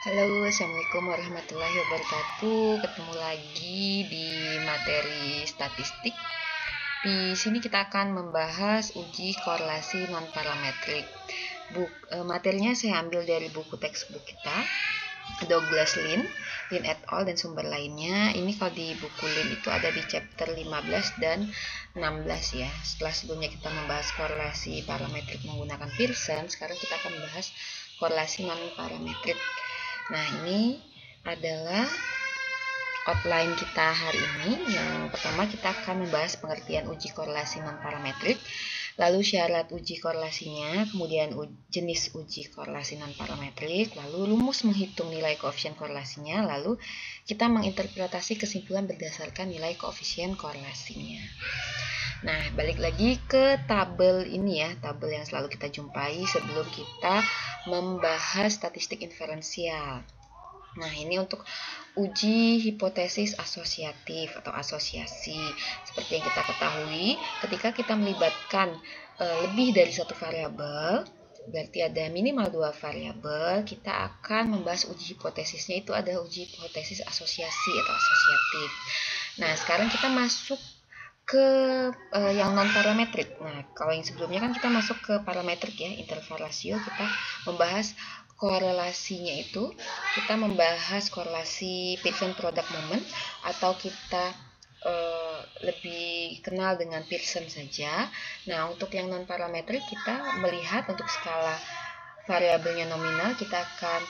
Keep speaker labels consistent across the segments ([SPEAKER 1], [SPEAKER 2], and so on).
[SPEAKER 1] Halo, Assalamualaikum warahmatullahi wabarakatuh. Ketemu lagi di materi statistik. Di sini kita akan membahas uji korelasi non-parametrik. Materinya saya ambil dari buku textbook kita, Douglas Lin et al. Dan sumber lainnya. Ini kalau di buku Lin itu ada di chapter 15 dan 16 ya. Setelah sebelumnya kita membahas korelasi parametrik menggunakan Pearson, sekarang kita akan membahas korelasi non-parametrik. Nah, ini adalah outline kita hari ini. Yang pertama kita akan membahas pengertian uji korelasi non-parametrik, lalu syarat uji korelasinya, kemudian jenis uji korelasi non-parametrik, lalu rumus menghitung nilai koefisien korelasinya, lalu kita menginterpretasi kesimpulan berdasarkan nilai koefisien korelasinya. Nah, balik lagi ke tabel ini ya, tabel yang selalu kita jumpai sebelum kita membahas statistik inferensial. Nah, ini untuk uji hipotesis asosiatif atau asosiasi. Seperti yang kita ketahui, ketika kita melibatkan lebih dari satu variabel, berarti ada minimal 2 variabel, kita akan membahas uji hipotesisnya, itu ada uji hipotesis asosiasi atau asosiatif. Nah, sekarang kita masuk ke yang non parametrik. Nah, kalau yang sebelumnya kan kita masuk ke parametrik ya, interval rasio, kita membahas korelasinya itu, kita membahas korelasi Pearson product moment, atau kita lebih kenal dengan Pearson saja. Nah, untuk yang non parametrik kita melihat untuk skala variabelnya nominal kita akan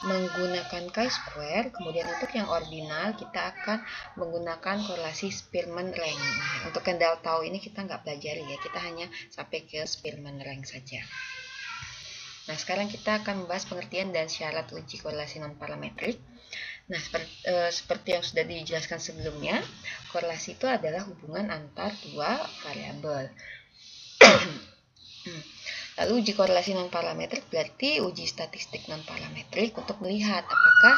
[SPEAKER 1] menggunakan chi-square, kemudian untuk yang ordinal kita akan menggunakan korelasi Spearman-Rank. Nah, untuk yang tahu ini kita nggak pelajari ya, kita hanya sampai ke Spearman-Rank saja. Nah, sekarang kita akan membahas pengertian dan syarat uji korelasi non-parametrik. Nah, seperti yang sudah dijelaskan sebelumnya, korelasi itu adalah hubungan antar dua variabel. Lalu uji korelasi non-parametrik berarti uji statistik non-parametrik untuk melihat apakah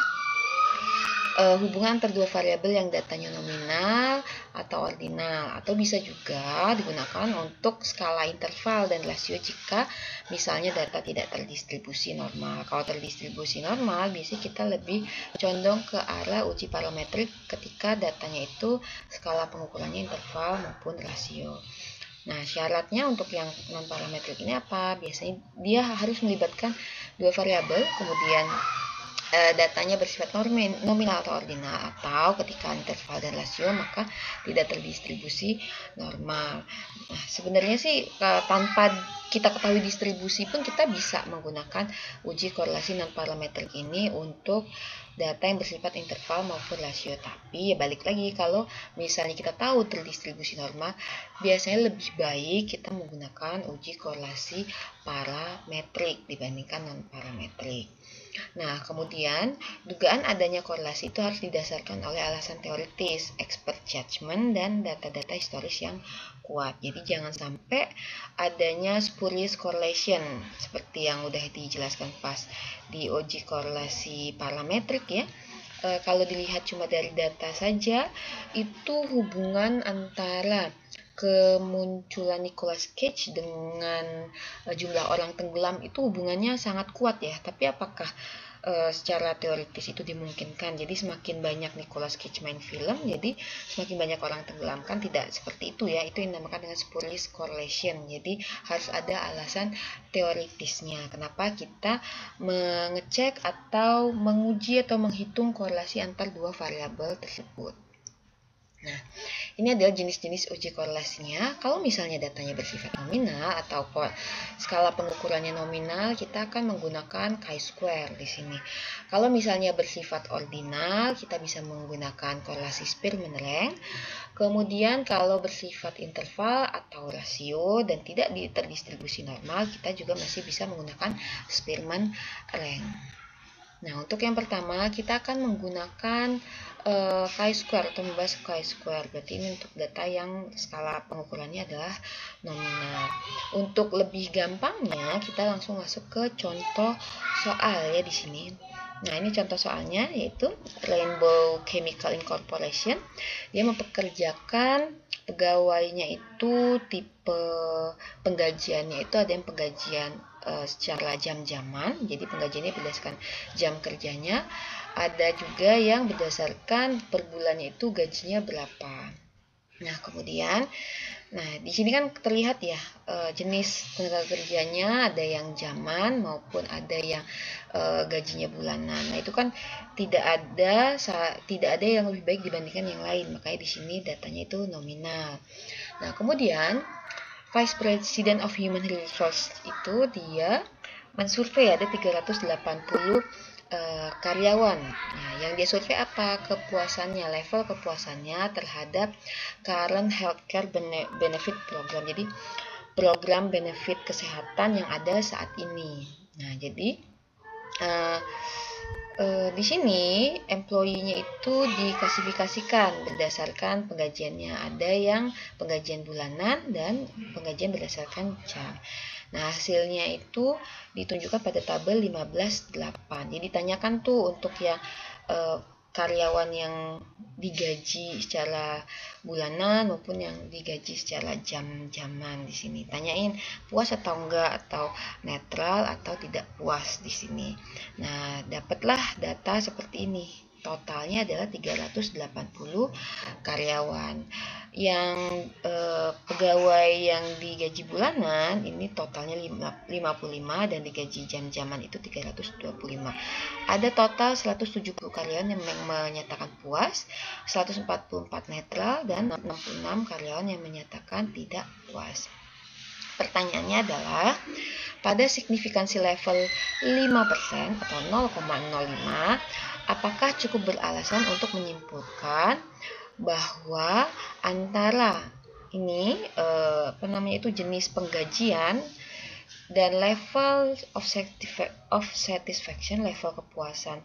[SPEAKER 1] hubungan antar dua variabel yang datanya nominal atau ordinal, atau bisa juga digunakan untuk skala interval dan rasio jika misalnya data tidak terdistribusi normal. Kalau terdistribusi normal, biasanya kita lebih condong ke arah uji parametrik ketika datanya itu skala pengukurannya interval maupun rasio. Nah, syaratnya untuk yang non-parametrik ini apa? Biasanya dia harus melibatkan dua variabel, kemudian datanya bersifat nominal atau ordinal, atau ketika interval dan rasio maka tidak terdistribusi normal. Nah, sebenarnya sih tanpa kita ketahui distribusi pun kita bisa menggunakan uji korelasi non-parametrik ini untuk data yang bersifat interval maupun rasio. Tapi ya balik lagi, kalau misalnya kita tahu terdistribusi normal, biasanya lebih baik kita menggunakan uji korelasi parametrik dibandingkan non-parametrik. Nah, kemudian dugaan adanya korelasi itu harus didasarkan oleh alasan teoritis, expert judgment, dan data-data historis yang kuat. Jadi jangan sampai adanya spurious correlation seperti yang udah dijelaskan pas di uji korelasi parametrik ya. Kalau dilihat cuma dari data saja, itu hubungan antara kemunculan Nicolas Cage dengan jumlah orang tenggelam itu hubungannya sangat kuat ya. Tapi apakah secara teoritis itu dimungkinkan? Jadi semakin banyak Nicolas Cage main film, jadi semakin banyak orang tenggelam, kan tidak seperti itu ya. Itu yang dinamakan dengan spurious correlation. Jadi harus ada alasan teoritisnya kenapa kita mengecek atau menguji atau menghitung korelasi antar dua variabel tersebut. Nah, ini adalah jenis-jenis uji korelasinya. Kalau misalnya datanya bersifat nominal atau skala pengukurannya nominal, kita akan menggunakan chi-square di sini. Kalau misalnya bersifat ordinal, kita bisa menggunakan korelasi Spearman-Rank. Kemudian kalau bersifat interval atau rasio dan tidak terdistribusi normal, kita juga masih bisa menggunakan Spearman-Rank. Nah, untuk yang pertama kita akan menggunakan chi-square atau membahas chi-square. Berarti ini untuk data yang skala pengukurannya adalah nominal. Untuk lebih gampangnya kita langsung masuk ke contoh soal ya di sini. Nah, ini contoh soalnya yaitu Rainbow Chemical Incorporation. Dia mempekerjakan pegawainya itu tipe penggajiannya itu ada yang penggajian secara jam-jaman, jadi penggajiannya berdasarkan jam kerjanya. Ada juga yang berdasarkan per bulannya itu gajinya berapa. Nah, kemudian di sini kan terlihat ya, jenis tenaga kerjanya ada yang jaman maupun ada yang gajinya bulanan. Nah, itu kan tidak ada yang lebih baik dibandingkan yang lain. Makanya di sini datanya itu nominal. Nah, kemudian Vice President of Human Resource itu dia mensurvei ada 380 karyawan. Nah, yang dia survei apa? Kepuasannya, level kepuasannya terhadap current healthcare benefit program. Jadi program benefit kesehatan yang ada saat ini. Nah, jadi di sini employee-nya itu diklasifikasikan berdasarkan penggajiannya. Ada yang penggajian bulanan dan penggajian berdasarkan jam. Nah, hasilnya itu ditunjukkan pada tabel 15.8. Jadi ditanyakan tuh untuk yang karyawan yang digaji secara bulanan maupun yang digaji secara jam-jaman di sini. Tanyain puas atau enggak, atau netral atau tidak puas di sini. Nah, dapatlah data seperti ini. Totalnya adalah 380 karyawan. Yang pegawai yang digaji bulanan ini totalnya 55 dan digaji jam-jaman itu 325. Ada total 170 karyawan yang menyatakan puas, 144 netral, dan 66 karyawan yang menyatakan tidak puas. Pertanyaannya adalah, pada signifikansi level 5% atau 0,05, apakah cukup beralasan untuk menyimpulkan bahwa antara ini jenis penggajian dan level of satisfaction, level kepuasan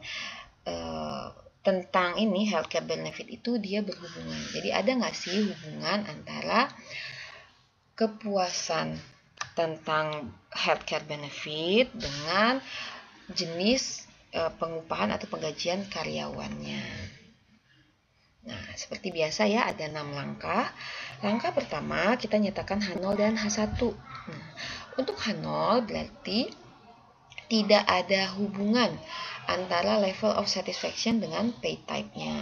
[SPEAKER 1] tentang ini healthcare benefit itu dia berhubungan. Jadi ada nggak sih hubungan antara kepuasan tentang healthcare benefit dengan jenis pengupahan atau penggajian karyawannya. Nah, seperti biasa ya, ada 6 langkah. Langkah pertama, kita nyatakan H0 dan H1. Nah, untuk H0 berarti tidak ada hubungan antara level of satisfaction dengan pay type-nya.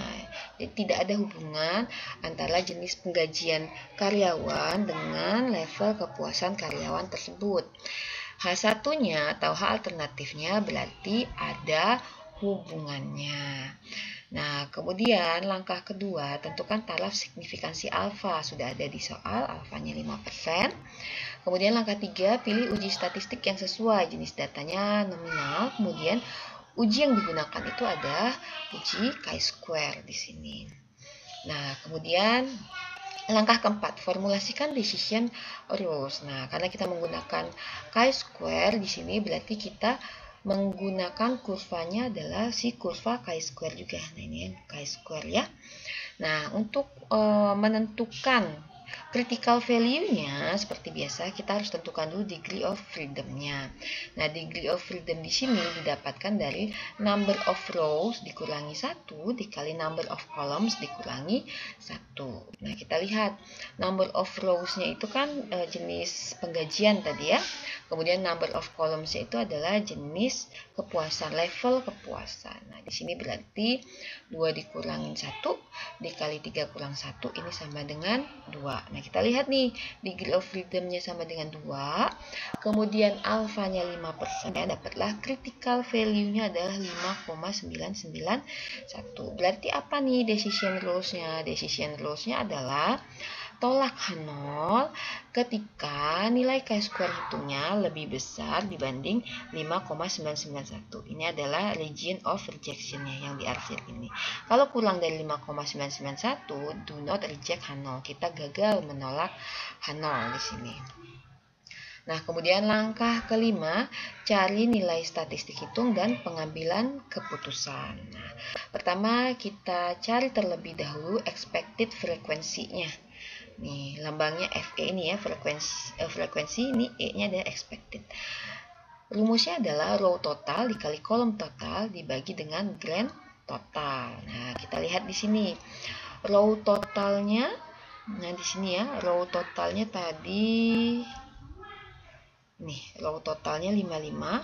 [SPEAKER 1] Jadi tidak ada hubungan antara jenis penggajian karyawan dengan level kepuasan karyawan tersebut. H1-nya atau H alternatifnya berarti ada hubungannya. Nah, kemudian langkah kedua, tentukan taraf signifikansi alfa. Sudah ada di soal, alfanya 5%. Kemudian langkah 3, pilih uji statistik yang sesuai, jenis datanya nominal. Kemudian uji yang digunakan itu ada uji chi-square di sini. Nah, kemudian langkah keempat, formulasikan decision rules. Nah, karena kita menggunakan chi-square di sini berarti kita menggunakan kurvanya adalah si kurva chi-square juga. Nah, ini chi-square ya. Nah, untuk menentukan critical value-nya seperti biasa kita harus tentukan dulu degree of freedom-nya. Nah, degree of freedom di sini didapatkan dari number of rows dikurangi 1 dikali number of columns dikurangi 1. Nah, kita lihat number of rows-nya itu kan jenis penggajian tadi ya. Kemudian number of columns-nya itu adalah jenis kepuasan, level kepuasan. Nah, di sini berarti 2 dikurangin 1 dikali 3 kurang 1 ini sama dengan 2. Nah, kita lihat nih, degree of freedom-nya sama dengan 2, kemudian alfanya 5%, dapatlah critical value-nya adalah 5,991. Berarti apa nih decision rules-nya? Decision rules-nya adalah tolak H0 ketika nilai chi-square hitungnya lebih besar dibanding 5,991. Ini adalah region of rejection-nya yang diarsir ini. Kalau kurang dari 5,991, do not reject H0. Kita gagal menolak H0 di sini. Nah, kemudian langkah kelima, cari nilai statistik hitung dan pengambilan keputusan. Nah, pertama kita cari terlebih dahulu expected frekuensinya. Nih, lambangnya FE ini ya, frekuensi ini E-nya adalah expected. Rumusnya adalah row total dikali kolom total dibagi dengan grand total. Nah, kita lihat di sini. Row totalnya, nah di sini ya, row totalnya tadi Nih, low totalnya 55.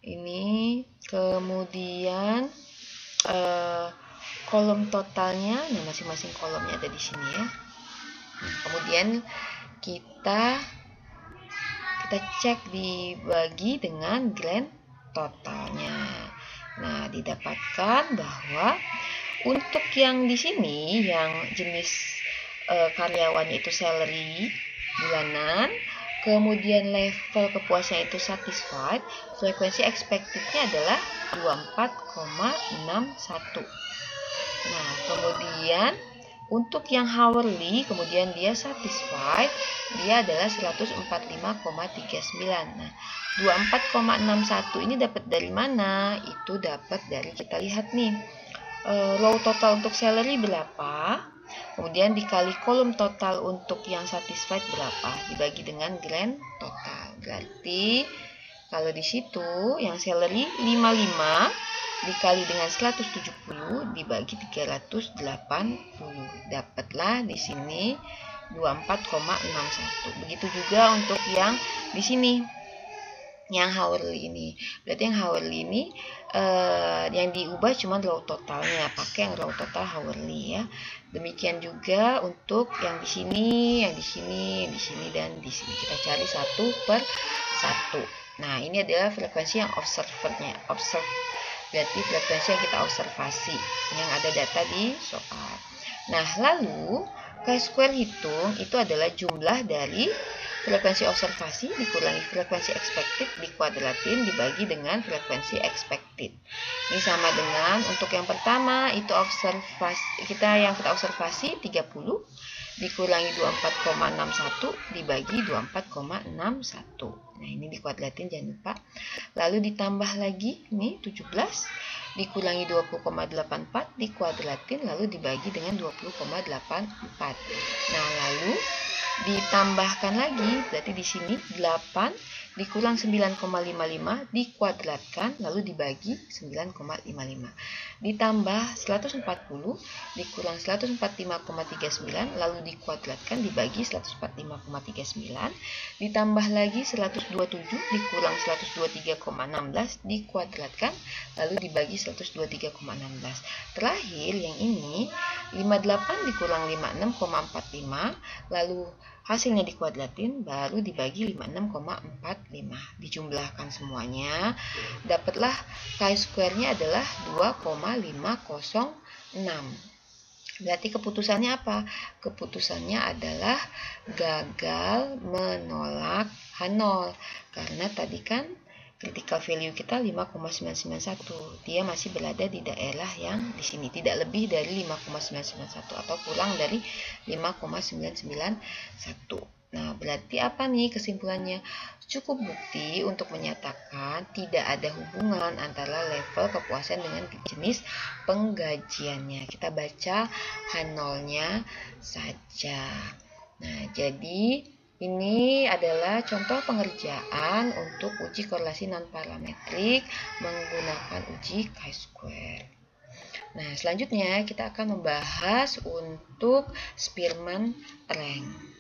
[SPEAKER 1] Ini kemudian kolom totalnya, nah masing-masing kolomnya ada di sini ya. Nah, kemudian kita cek dibagi dengan grand totalnya. Nah, didapatkan bahwa untuk yang di sini yang jenis karyawan itu salary bulanan, kemudian level kepuasan itu satisfied, frekuensi expected-nya adalah 24,61. Nah, kemudian untuk yang hourly, kemudian dia satisfied, dia adalah 145,39. Nah, 24,61 ini dapat dari mana? Itu dapat dari, kita lihat nih, low total untuk salary berapa, kemudian dikali kolom total untuk yang satisfied berapa, dibagi dengan grand total. Berarti kalau di situ yang salary 55 dikali dengan 170 dibagi 380, dapatlah di sini 24,61. Begitu juga untuk yang di sini, yang hourly ini. Berarti yang hourly ini yang diubah cuma low totalnya, pakai yang low total hourly ya. Demikian juga untuk yang di sini, yang di sini, di sini dan di sini. Kita cari satu per satu. Nah, ini adalah frekuensi yang observernya. Berarti frekuensi yang kita observasi, yang ada data di soal. Nah, lalu chi-square hitung itu adalah jumlah dari frekuensi observasi dikurangi frekuensi expected dikuadratin dibagi dengan frekuensi expected. Ini sama dengan untuk yang pertama itu kita observasi 30 dikurangi 24,61 dibagi 24,61. Nah, ini dikuadratin, jangan lupa. Lalu ditambah lagi, nih 17 dikurangi 20,84 dikuadratin lalu dibagi dengan 20,84. Nah, lalu ditambahkan lagi, berarti di sini 8 dikurang 9,55 dikuadratkan lalu dibagi 9,55. Ditambah 140 dikurang 145,39 lalu dikuadratkan dibagi 145,39. Ditambah lagi 127 dikurang 123,16 dikuadratkan lalu dibagi 123,16. Terakhir yang ini 58 dikurang 56,45 lalu hasilnya dikuadratin baru dibagi 56,45. Dijumlahkan semuanya, dapatlah chi-square-nya adalah 2,506. Berarti keputusannya apa? Keputusannya adalah gagal menolak H0. Karena tadi kan critical value kita 5,991. Dia masih berada di daerah yang di sini, tidak lebih dari 5,991 atau kurang dari 5,991. Nah, berarti apa nih kesimpulannya? Cukup bukti untuk menyatakan tidak ada hubungan antara level kepuasan dengan jenis penggajiannya. Kita baca H0-nya saja. Nah, jadi ini adalah contoh pengerjaan untuk uji korelasi non-parametrik menggunakan uji chi-square. Nah, selanjutnya kita akan membahas untuk Spearman rank.